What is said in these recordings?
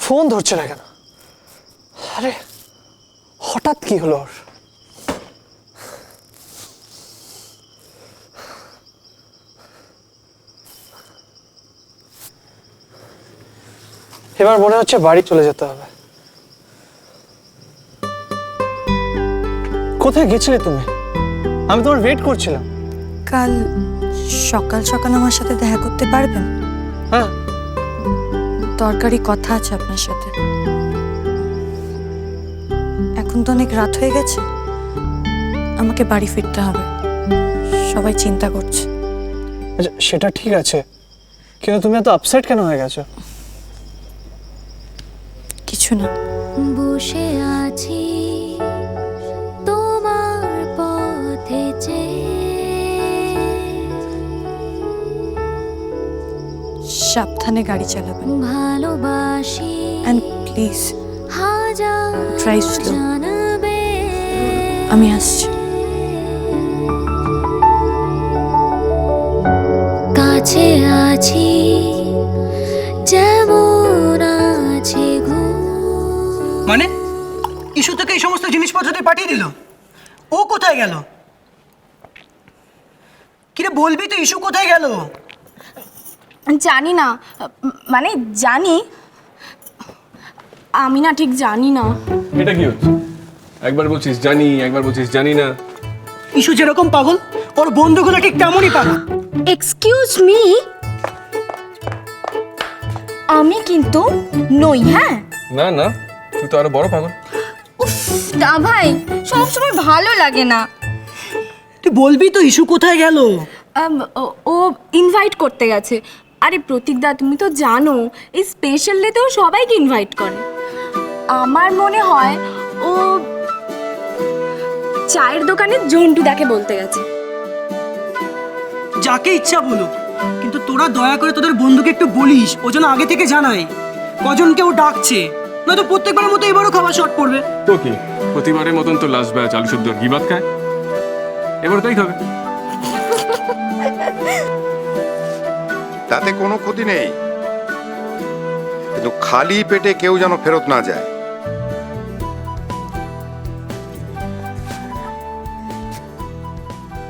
Phone ধরছে না কেন? আরে হঠাৎ কি হলো ওর? এবার মনে হচ্ছে বাড়ি চলে যেতে হবে। কোথায় গেছিলে তুমি? আমি তোমার ওয়েট করছিলাম। কাল সকাল সকাল আমার সাথে দেখা করতে পারবেন? হ্যাঁ। দরকারি কথা আছে আপনার সাথে। এখন তো অনেক রাত হয়ে গেছে, আমাকে বাড়ি ফিরতে হবে। সবাই চিন্তা করছে। আচ্ছা সেটা ঠিক আছে, কিন্তু তুমি এত আপসেট কেন হয়ে গেছো? কিছু না। বসে আছি তোমার পথে সাবধানে গাড়ি চালাবেন। ভালোবাসি অ্যান্ড প্লিজ হাজার ড্রাইভ স্লো। জানবে আমি আসছি। কাছে আছি যেমন আছে মানে ইস্যু থেকে এই সমস্ত জিনিসপত্র দিয়ে পাঠিয়ে দিল, ও কোথায় গেল? কিরে বলবি তো, ইস্যু কোথায় গেল? জানি না, মানে জানি, আমি না ঠিক জানি না। এটা কি হচ্ছে? একবার বলছিস জানি, একবার বলছিস জানি না। ইস্যু যেরকম পাগল, ওর বন্ধুগুলো ঠিক তেমনই পাগল। এক্সকিউজ মি, আমি কিন্তু নই। হ্যাঁ না না, তুই তো আরো বড় পাগল। উফ না ভাই, সব সময় ভালো লাগে না। তুই বলবি তো ইস্যু কোথায় গেল? ও ইনভাইট করতে গেছে। আরে প্রতীকদা, তুমি তো জানো এই স্পেশাল ডেতেও সবাইকে ইনভাইট করে। আমার মনে হয় ও চায়ের দোকানে জন্টুদাকে বলতে গেছে। যাকে ইচ্ছা বলুক, কিন্তু তোরা দয়া করে তোদের বন্ধুকে একটু বলিস ও যেন আগে থেকে জানায় কজনকে ও ডাকছে, নয়তো প্রত্যেকবারের মতো এবারও খাবার শর্ট পড়বে। তো কি প্রতিবারের মতন তো লাস্ট ব্যাচ আলু শুদ্ধ গিবাত খায়, এবার তাই খাবে। তাতে কোনো ক্ষতি নেই, কিন্তু খালি পেটে কেউ যেন ফেরত না যায়।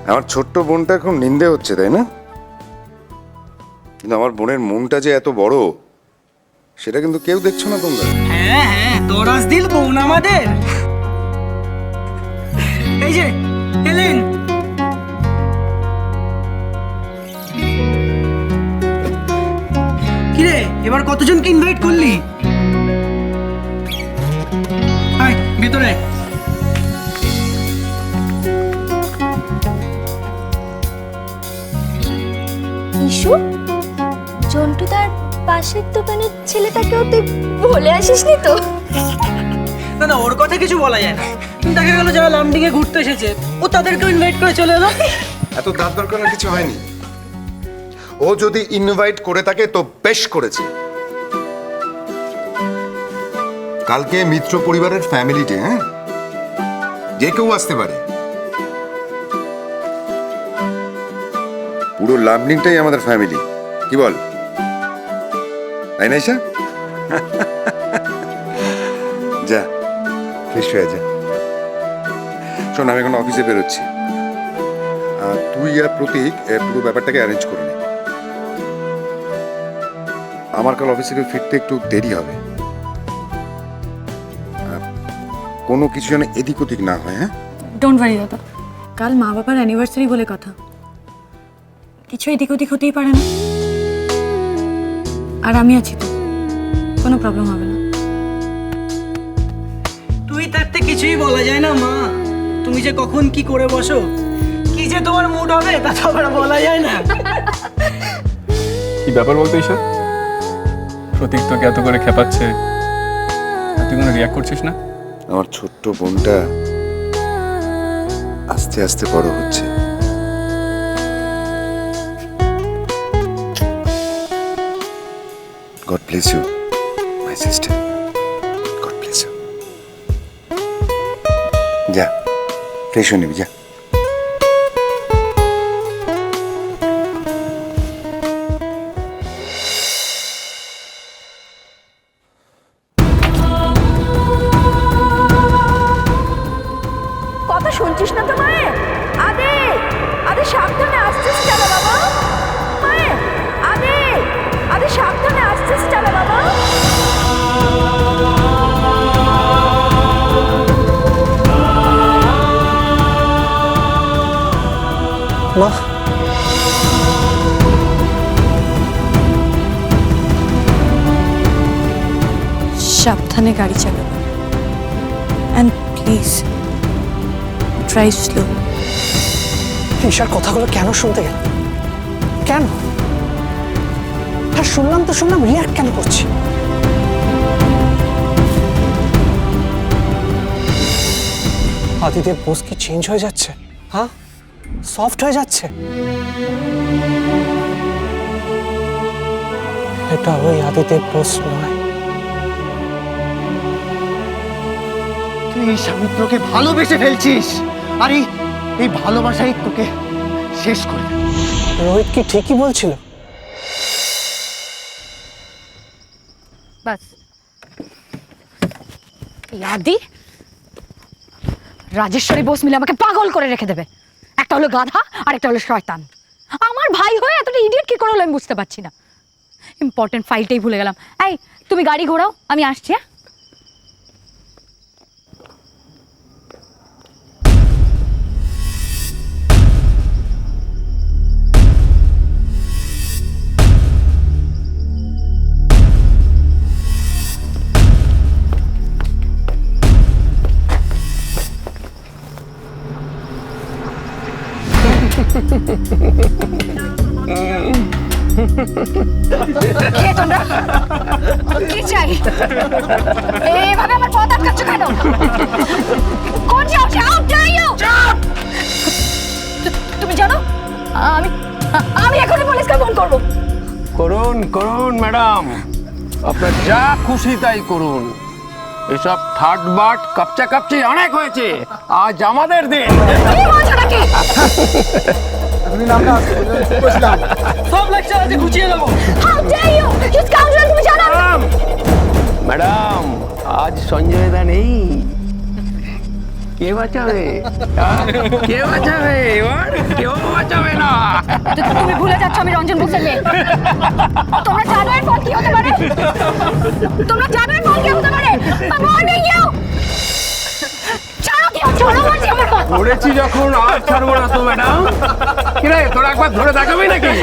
আমার ছোট্ট বোনটা এখন নিন্দে হচ্ছে, তাই না? কিন্তু আমার বোনের মনটা যে এত বড়, সেটা কিন্তু কেউ দেখছো না তোমরা। হ্যাঁ হ্যাঁ, দরাজ দিল বোন আমাদের। এই যে এলেন। কিরে এবার কতজনকে ইনভাইট করলি? আয় ভিতরে। ইস্যু, জন্টুদার পাশের দোকানের ছেলেটাকেও তুই বলে আসিসনি তো? না না, ওর কথা কিছু বলা যায় না। দেখা গেল যারা লামডিংয়ে ঘুরতে এসেছে ও তাদেরকেও ইনভাইট করে চলে এলো। এত দাঁত দরকার কিছু হয়নি। ও যদি ইনভাইট করে থাকে তো বেশ করেছে। কালকে মিত্র পরিবারের ফ্যামিলি ডে, হ্যাঁ, যে কেউ আসতে পারে। পুরো লাভলিংটাই আমাদের ফ্যামিলি, কি বল? তাই না ঈশা? যা ফ্রেশ হয়ে যা। শোন, আমি এখন অফিসে বেরোচ্ছি, তুই আর প্রতীক পুরো ব্যাপারটাকে অ্যারেঞ্জ করে নে। আমার কাল অফিস থেকে ফিরতে একটু দেরি হবে, কোনো কিছু যেন এদিক ওদিক না হয়। হ্যাঁ, ডোন্ট ওয়ারি দাদা, কাল মা বাবার অ্যানিভার্সারি বলে কথা, কিছু এদিক ওদিক হতেই পারে না। আর আমি আছি তো, কোনো প্রবলেম হবে না। তুই থাকতে কিছুই বলা যায় না মা। তুমি যে কখন কি করে বসো, কি যে তোমার মুড হবে তা তো আবার বলা যায় না। কি ব্যাপার বলতে ঈশা? প্রতীক তোকে এত করে খেপাচ্ছে, আর তুই কোনো রিয়াক্ট করছিস না? আমার ছোট্ট বোনটা আস্তে আস্তে বড় হচ্ছে। God bless you, my sister. God bless you. যা ফ্রেশ হয়ে নিবি, যা। মা, সাবধানে গাড়ি চালাবেন অ্যান্ড প্লিজ ড্রাইভ স্লো। ঈশার কথাগুলো কেন শুনতে গেল? কেন? আর শুনলাম তো শুনলাম, রিয়াক্ট কেন করছি? আদিদেব বোস কি চেঞ্জ হয়ে যাচ্ছে? হ্যাঁ, সফট হয়ে যাচ্ছে? এটা ওই আদিদেব বোস নয়। তুই স্বামীত্রকে ভালোবেসে ফেলছিস, আর এই ভালোবাসাই তোকে শেষ করে দেবে। রোহিত কি ঠিকই বলছিল? বাস এই আদি রাজেশ্বরী বোস মিলে আমাকে পাগল করে রেখে দেবে। একটা হলো গাধা আর একটা হলো শয়তান। আমার ভাই হয়ে এতটা ইডিয়েট কি করে হলো আমি বুঝতে পারছি না। ইম্পর্টেন্ট ফাইলটাই ভুলে গেলাম। এই তুমি গাড়ি ঘোরাও, আমি আসছি। হ্যাঁ, কে তোমরা? কি চাই? এইভাবে আমার পথ আটকাচ্ছ কেন? কোন যাও? How dare you? তুমি জানো আমি এখনই পুলিশকে ফোন করবো। করুন করুন ম্যাডাম, আপনার যা খুশি তাই করুন। এসব থার্ড বাট কাপচা কাপচি অনেক হয়েছে, আজ আমাদের দিন। কি বলছো নাকি? সব লেকচার আজ গুছিয়ে নেবো। How dare you? You scoundrel, তুমি জানো? ম্যাডাম, আজ সঞ্জয় দা নেই, কে বাঁচাবে? কে বাঁচাবে? এবার কেউ বাঁচাবে না। তুমি ভুলে যাচ্ছ আমি রঞ্জন বোসের মেয়ে। তোমরা জানো এর ফল কি হতে পারে? তোমরা জানো এর ফল কি হতে পারে? I'm warning you! ছাড়ো, কি ছাড়ো বলছি আমার কথা। ধরেছি যখন আর ছাড়বো না তো ম্যাডাম। কিরে, তোরা একবার ধরে দেখাবি নাকি?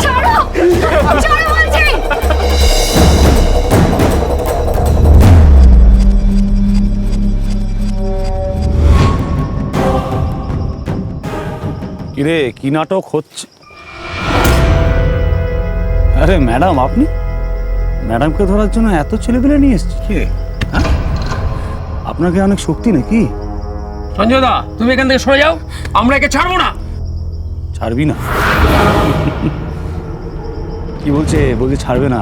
ছাড়ো, ছাড়ো বলছি। কিরে, কি নাটক হচ্ছে? আরে ম্যাডাম, আপনি ম্যাডামকে ধরার জন্য এত ছেলেপেলে নিয়ে এসছি? কে? হ্যাঁ, আপনাকে অনেক শক্তি নাকি? সঞ্জয় দা, তুমি এখান থেকে সরে যাও, আমরা একে ছাড়বো না। ছাড়বি না? কি বলছে? বলছে ছাড়বে না।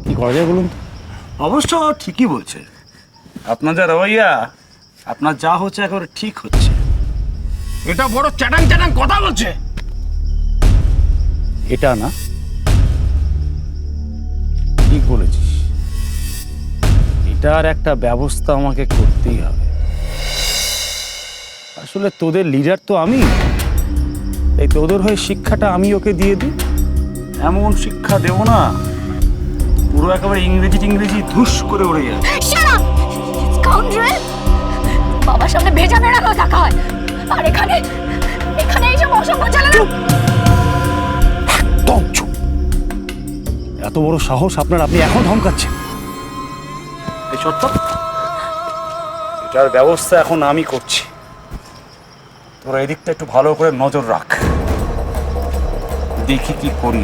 কি করা যায় বলুন তো? অবশ্য ঠিকই বলছে। আপনার যা রবৈয়া, আপনার যা হচ্ছে একেবারে ঠিক হচ্ছে। এটা বড় চ্যাটাং চ্যাটাং কথা বলছে। এটা না, ঠিক বলেছিস। এটার একটা ব্যবস্থা আমাকে করতেই হবে। আসলে তোদের লিডার তো আমি, তাই তোদের হয়ে শিক্ষাটা আমি ওকে দিয়ে দিই। এমন শিক্ষা দেব না, পুরো একেবারে ইংরেজি ধুস করে উড়ে যাবে। Shut up! Scoundrel! বাবার সামনে ভেজা মেরা কথা কয়, আর এখানে এইসব অসভ্য চালানো। একদম চুপ! এত বড় সাহস আপনার, আপনি এখন ধমকাচ্ছেন? এই সত্য, এটার ব্যবস্থা এখন আমি করছি। তোরা এদিকটা একটু ভালো করে নজর রাখ, দেখি কি করি।